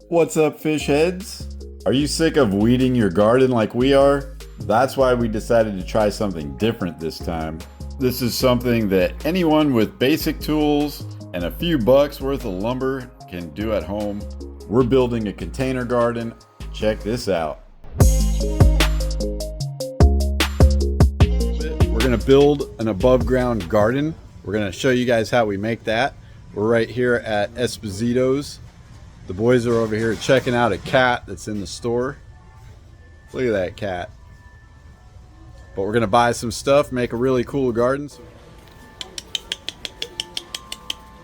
What's up, fish heads? Are you sick of weeding your garden like we are? That's why we decided to try something different this time. This is something that anyone with basic tools and a few bucks worth of lumber can do at home. We're building a container garden. Check this out. We're gonna build an above ground garden. We're gonna show you guys how we make that. We're right here at Esposito's. The boys are over here checking out a cat that's in the store. Look at that cat. But we're gonna buy some stuff, make a really cool garden.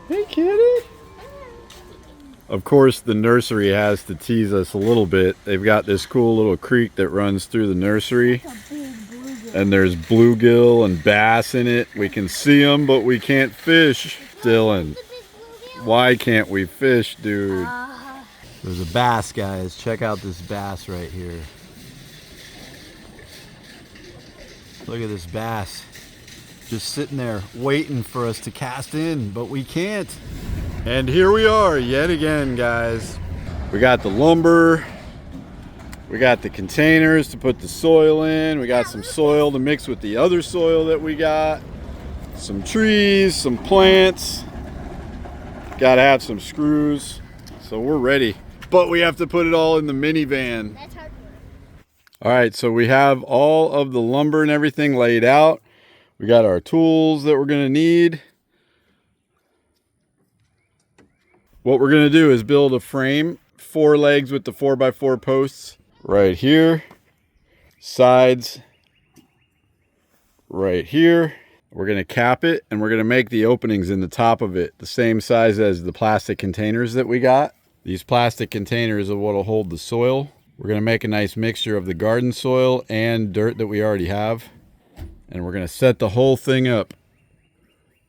Hey, kitty. Of course, the nursery has to tease us a little bit. They've got this cool little creek that runs through the nursery. And there's bluegill and bass in it. We can see them, but we can't fish. Dylan, why can't we fish, dude? There's a bass, guys. Check out this bass right here. Look at this bass. Just sitting there waiting for us to cast in, but we can't. And here we are yet again, guys. We got the lumber. We got the containers to put the soil in. We got some soil to mix with the other soil that we got. Some trees, some plants. Gotta have some screws. So we're ready. But we have to put it all in the minivan. That's hard work. All right, so we have all of the lumber and everything laid out. We got our tools that we're gonna need. What we're gonna do is build a frame, 4 legs with the 4x4 posts right here, sides right here. We're gonna cap it and we're gonna make the openings in the top of it the same size as the plastic containers that we got. These plastic containers are what will hold the soil. We're gonna make a nice mixture of the garden soil and dirt that we already have. And we're gonna set the whole thing up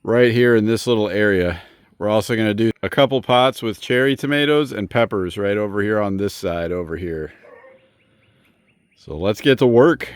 right here in this little area. We're also gonna do a couple pots with cherry tomatoes and peppers right over here on this side over here. So let's get to work.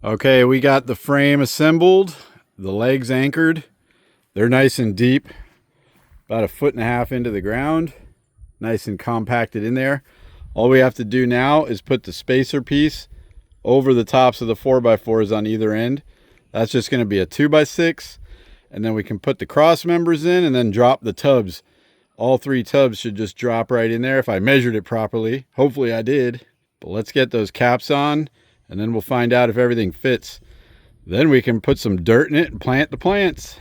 Okay, we got the frame assembled, the legs anchored. They're nice and deep, about 1.5 feet into the ground, nice and compacted in there. All we have to do now is put the spacer piece over the tops of the 4x4s on either end. That's just going to be a 2x6, and then we can put the cross members in and then drop the tubs. All 3 tubs should just drop right in there if I measured it properly. Hopefully I did. But let's get those caps on, and then we'll find out if everything fits. Then we can put some dirt in it and plant the plants.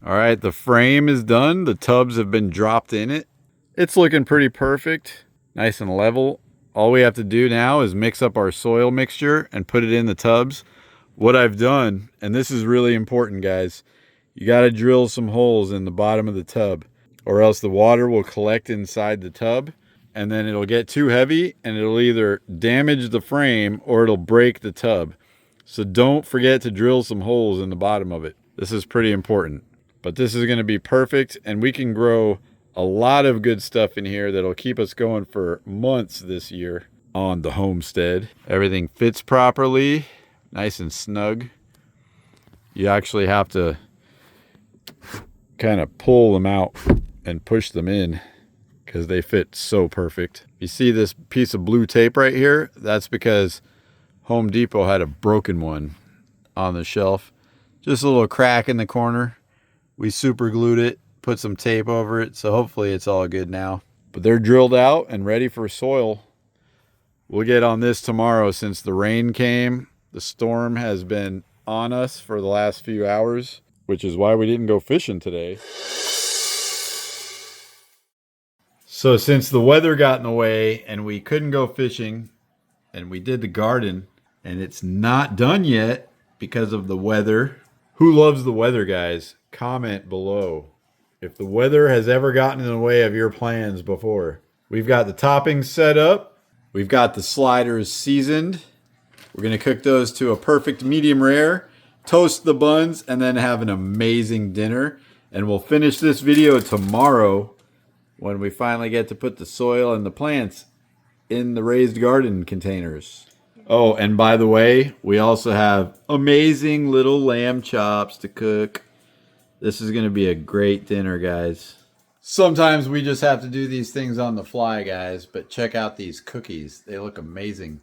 All right, the frame is done. The tubs have been dropped in it. It's looking pretty perfect, nice and level. All we have to do now is mix up our soil mixture and put it in the tubs. What I've done, and this is really important, guys, You got to drill some holes in the bottom of the tub, or else the water will collect inside the tub and then it'll get too heavy and it'll either damage the frame or it'll break the tub. So don't forget to drill some holes in the bottom of it. This is pretty important. But this is going to be perfect, and we can grow a lot of good stuff in here that'll keep us going for months this year on the homestead. Everything fits properly, nice and snug. You actually have to kind of pull them out and push them in because they fit so perfect. You see this piece of blue tape right here? That's because Home Depot had a broken one on the shelf. Just a little crack in the corner. We super glued it, put some tape over it, so hopefully it's all good now. But they're drilled out and ready for soil. We'll get on this tomorrow since the rain came. The storm has been on us for the last few hours, which is why we didn't go fishing today. So since the weather got in the way and we couldn't go fishing, and we did the garden, and it's not done yet because of the weather. Who loves the weather, guys? Comment below if the weather has ever gotten in the way of your plans before. We've got the toppings set up. We've got the sliders seasoned. We're going to cook those to a perfect medium rare, toast the buns, and then have an amazing dinner. And we'll finish this video tomorrow when we finally get to put the soil and the plants in the raised garden containers. Oh, and by the way, we also have amazing little lamb chops to cook. This is going to be a great dinner, guys. Sometimes we just have to do these things on the fly, guys, but check out these cookies. They look amazing.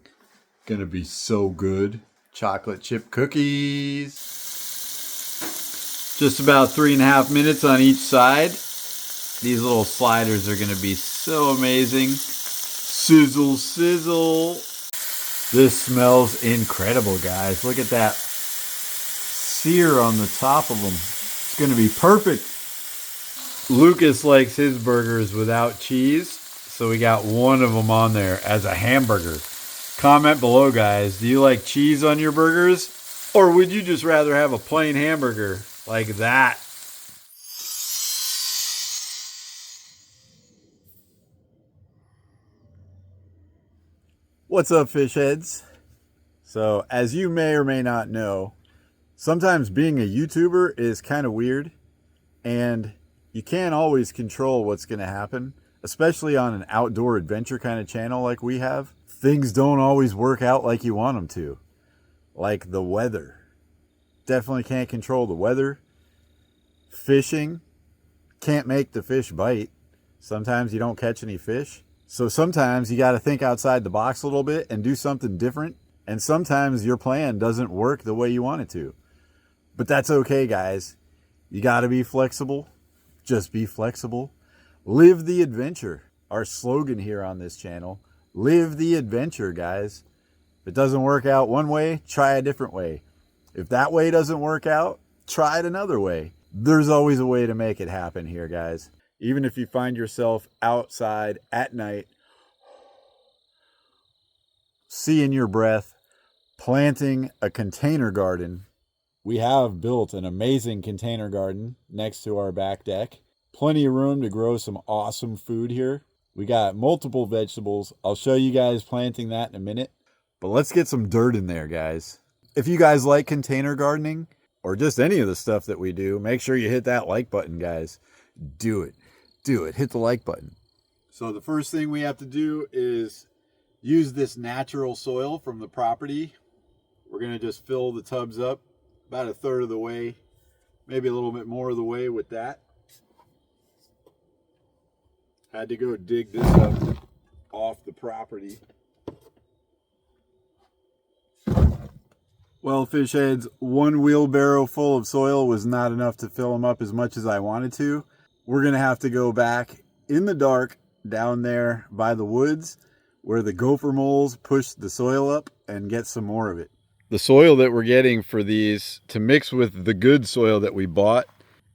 Going to be so good. Chocolate chip cookies. Just about 3.5 minutes on each side. These little sliders are going to be so amazing. Sizzle, sizzle. This smells incredible, guys. Look at that sear on the top of them. It's going to be perfect. Lucas likes his burgers without cheese, so we got one of them on there as a hamburger. Comment below, guys. Do you like cheese on your burgers? Or would you just rather have a plain hamburger like that? What's up, fish heads? So, as you may or may not know, sometimes being a YouTuber is kind of weird, and you can't always control what's going to happen, especially on an outdoor adventure kind of channel like we have. Things don't always work out like you want them to, like the weather. Definitely can't control the weather. Fishing, can't make the fish bite. Sometimes you don't catch any fish. So sometimes you got to think outside the box a little bit and do something different. And sometimes your plan doesn't work the way you want it to. But that's okay, guys. You got to be flexible. Just be flexible. Live the adventure. Our slogan here on this channel. Live the adventure, guys. If it doesn't work out one way, try a different way. If that way doesn't work out, try it another way. There's always a way to make it happen here, guys. Even if you find yourself outside at night, seeing your breath, planting a container garden. We have built an amazing container garden next to our back deck. Plenty of room to grow some awesome food here. We got multiple vegetables. I'll show you guys planting that in a minute. But let's get some dirt in there, guys. If you guys like container gardening or just any of the stuff that we do, make sure you hit that like button, guys. Do it. Do it. Hit the like button. So the first thing we have to do is use this natural soil from the property. We're going to just fill the tubs up about 1/3 of the way, maybe a little bit more of the way with that. Had to go dig this up off the property. Well, fish heads, 1 wheelbarrow full of soil was not enough to fill them up as much as I wanted to. We're going to have to go back in the dark down there by the woods where the gopher moles push the soil up and get some more of it. The soil that we're getting for these to mix with the good soil that we bought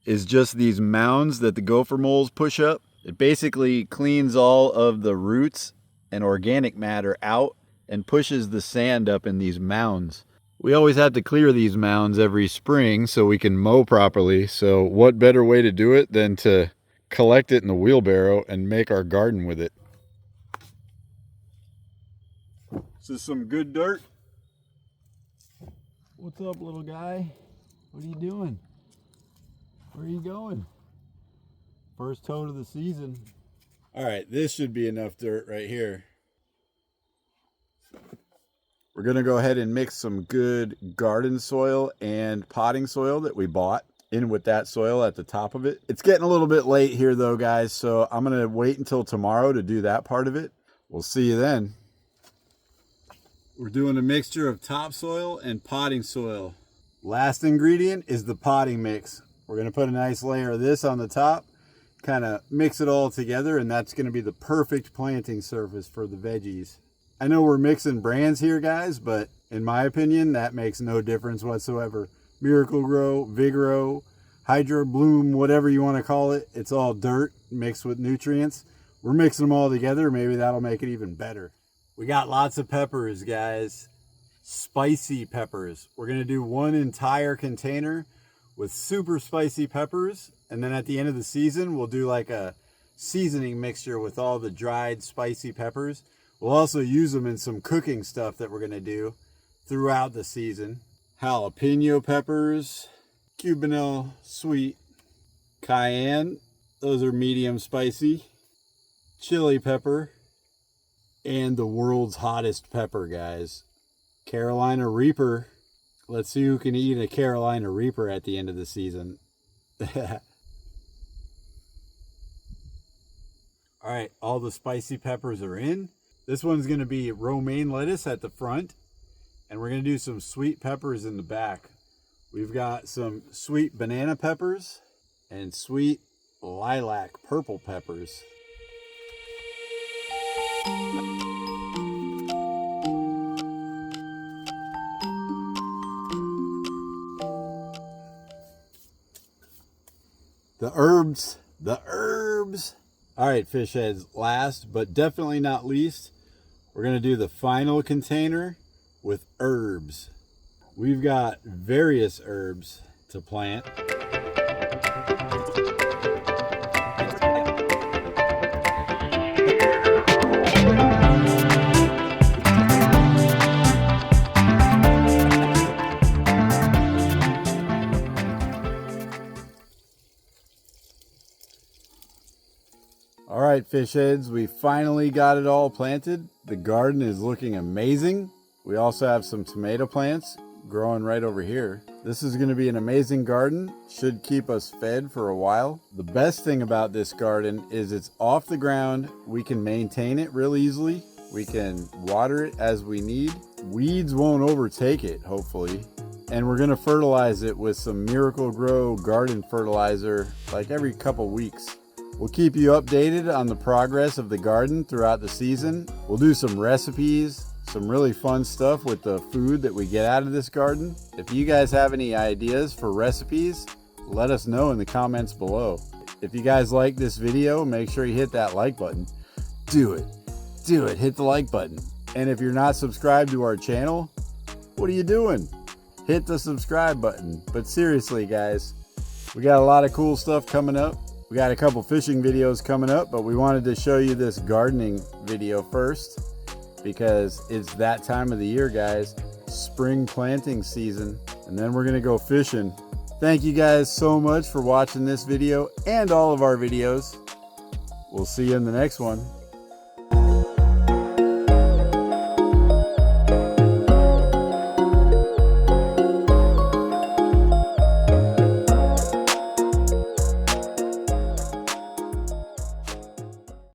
is just these mounds that the gopher moles push up. It basically cleans all of the roots and organic matter out and pushes the sand up in these mounds. We always have to clear these mounds every spring so we can mow properly. So what better way to do it than to collect it in the wheelbarrow and make our garden with it. This is some good dirt. What's up, little guy? What are you doing? Where are you going? First toad of the season. All right, this should be enough dirt right here. We're gonna go ahead and mix some good garden soil and potting soil that we bought in with that soil at the top of it. It's getting a little bit late here though, guys, so I'm gonna wait until tomorrow to do that part of it. We'll see you then. We're doing a mixture of topsoil and potting soil. Last ingredient is the potting mix. We're gonna put a nice layer of this on the top, kind of mix it all together, and that's gonna be the perfect planting surface for the veggies. I know we're mixing brands here, guys, but in my opinion, that makes no difference whatsoever. Miracle Grow, Vigoro, Hydro Bloom, whatever you want to call it, it's all dirt mixed with nutrients. We're mixing them all together. Maybe that'll make it even better. We got lots of peppers, guys. Spicy peppers. We're going to do one entire container with super spicy peppers. And then at the end of the season, we'll do like a seasoning mixture with all the dried spicy peppers. We'll also use them in some cooking stuff that we're going to do throughout the season. Jalapeno peppers, Cubanelle sweet, cayenne, those are medium spicy, chili pepper, and the world's hottest pepper, guys, Carolina Reaper. Let's see who can eat a Carolina Reaper at the end of the season. All right, all the spicy peppers are in. This one's going to be romaine lettuce at the front, and we're going to do some sweet peppers in the back. We've got some sweet banana peppers and sweet lilac purple peppers. The herbs. All right, fish heads, last but definitely not least, we're going to do the final container with herbs. We've got various herbs to plant. All right, fish heads, we finally got it all planted. The garden is looking amazing. We also have some tomato plants growing right over here. This is going to be an amazing garden. Should keep us fed for a while. The best thing about this garden is it's off the ground. We can maintain it real easily. We can water it as we need. Weeds won't overtake it, hopefully. And we're going to fertilize it with some Miracle Grow garden fertilizer like every couple weeks. We'll keep you updated on the progress of the garden throughout the season. We'll do some recipes, some really fun stuff with the food that we get out of this garden. If you guys have any ideas for recipes, let us know in the comments below. If you guys like this video, make sure you hit that like button. Do it, hit the like button. And if you're not subscribed to our channel, what are you doing? Hit the subscribe button. But seriously, guys, we got a lot of cool stuff coming up. We got a couple fishing videos coming up, but we wanted to show you this gardening video first because it's that time of the year, guys. Spring planting season, and then we're gonna go fishing. Thank you guys so much for watching this video and all of our videos. We'll see you in the next one.